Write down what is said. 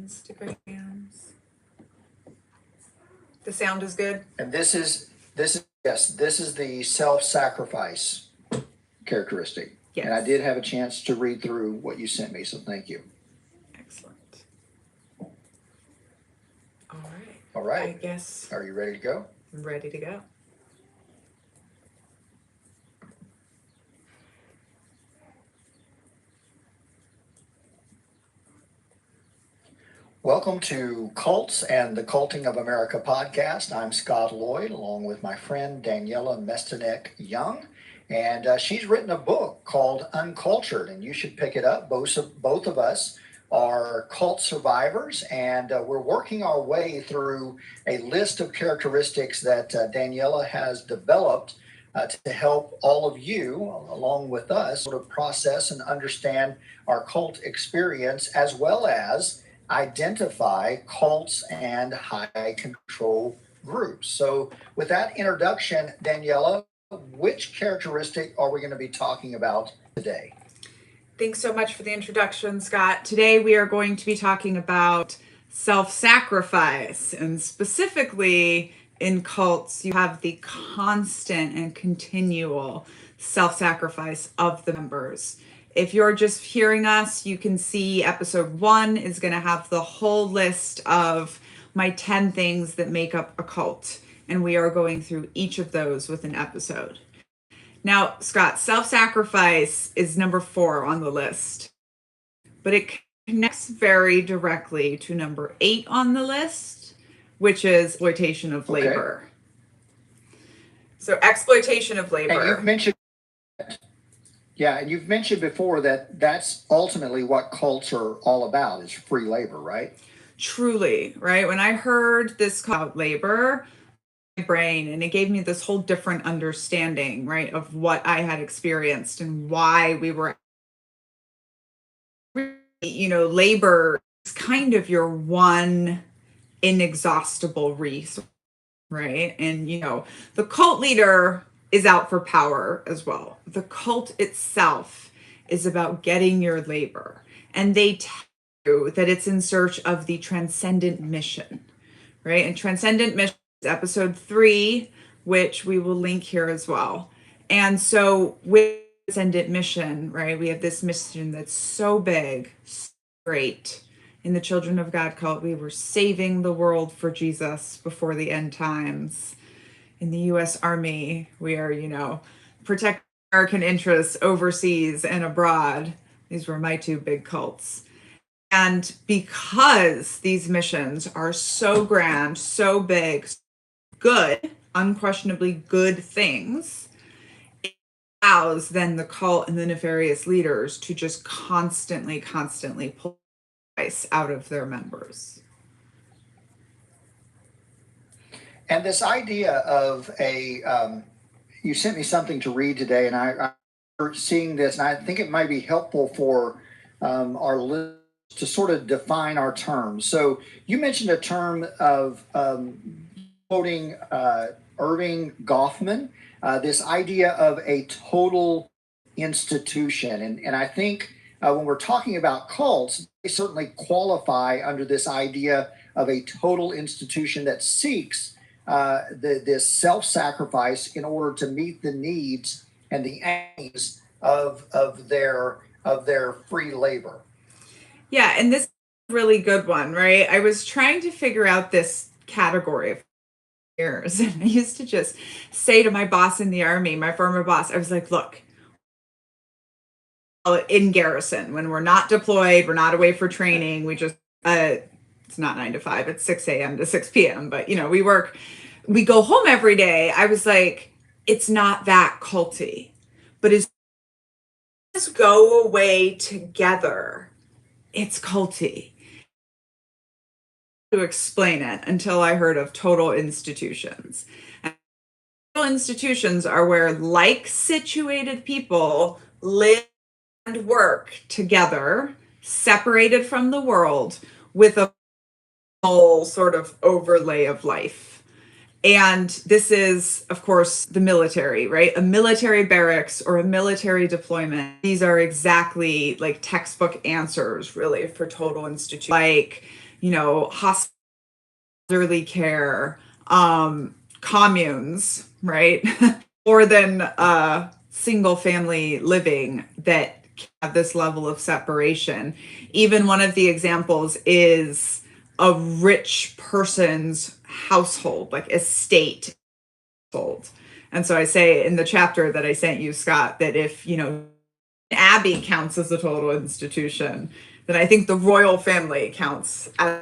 Instagrams. The sound is good. And this is the self-sacrifice characteristic. Yes. And I did have a chance to read through what you sent me, so thank you. Excellent. All right. All right. I guess. Are you ready to go? I'm ready to go. Welcome to Cults and the Culting of America podcast. I'm Scott Lloyd, along with my friend Daniela Mestenek Young. And she's written a book called Uncultured, and you should pick it up. Both of us are cult survivors, and we're working our way through a list of characteristics that Daniela has developed to help all of you, along with us, sort of process and understand our cult experience, as well as identify cults and high control groups. So with that introduction, Daniela, which characteristic are we going to be talking about today? Thanks so much for the introduction, Scott. Today we are going to be talking about self-sacrifice, and specifically in cults, you have the constant and continual self-sacrifice of the members. If you're just hearing us, you can see episode 1 is going to have the whole list of my 10 things that make up a cult. And we are going through each of those with an episode. Now, Scott, self-sacrifice is number 4 on the list, but it connects very directly to number 8 on the list, which is exploitation of labor. So exploitation of labor. And you've mentioned and you've mentioned before that that's ultimately what cults are all about, is free labor, right? Truly, right? When I heard this called labor, my brain, and it gave me this whole different understanding, right, of what I had experienced and why we were, labor is kind of your one inexhaustible resource, right? And, the cult leader is out for power as well. The cult itself is about getting your labor. And they tell you that it's in search of the transcendent mission, right? And transcendent mission is episode 3, which we will link here as well. And so with transcendent mission, right, we have this mission that's so big, so great. In the Children of God cult, we were saving the world for Jesus before the end times. In the U.S. Army, we are, protecting American interests overseas and abroad. These were my 2 big cults. And because these missions are so grand, so big, so good, unquestionably good things, it allows then the cult and the nefarious leaders to just constantly pull price out of their members. And this idea of you sent me something to read today, and I'm seeing this, and I think it might be helpful for our listeners to sort of define our terms. So you mentioned a term of quoting Irving Goffman, this idea of a total institution. And I think when we're talking about cults, they certainly qualify under this idea of a total institution that seeks this self-sacrifice in order to meet the needs and the aims of their free labor. Yeah, and this is a really good one, right? I was trying to figure out this category of years, and I used to just say to my boss in the Army, my former boss, I was like, look, in garrison, when we're not deployed, we're not away for training, we just it's not 9 to 5, it's 6 a.m. to 6 p.m. But, we go home every day. I was like, it's not that culty, but as go away together, it's culty. To explain it until I heard of total institutions. And total institutions are where like-situated people live and work together, separated from the world, with a whole sort of overlay of life. And this is, of course, the military, right? A military barracks or a military deployment. These are exactly like textbook answers, really, for total institution. Like, elderly care, communes, right? More than single family living that have this level of separation. Even one of the examples is a rich person's household, like estate household. And so I say in the chapter that I sent you, Scott, that if, Abbey counts as a total institution, then I think the royal family counts as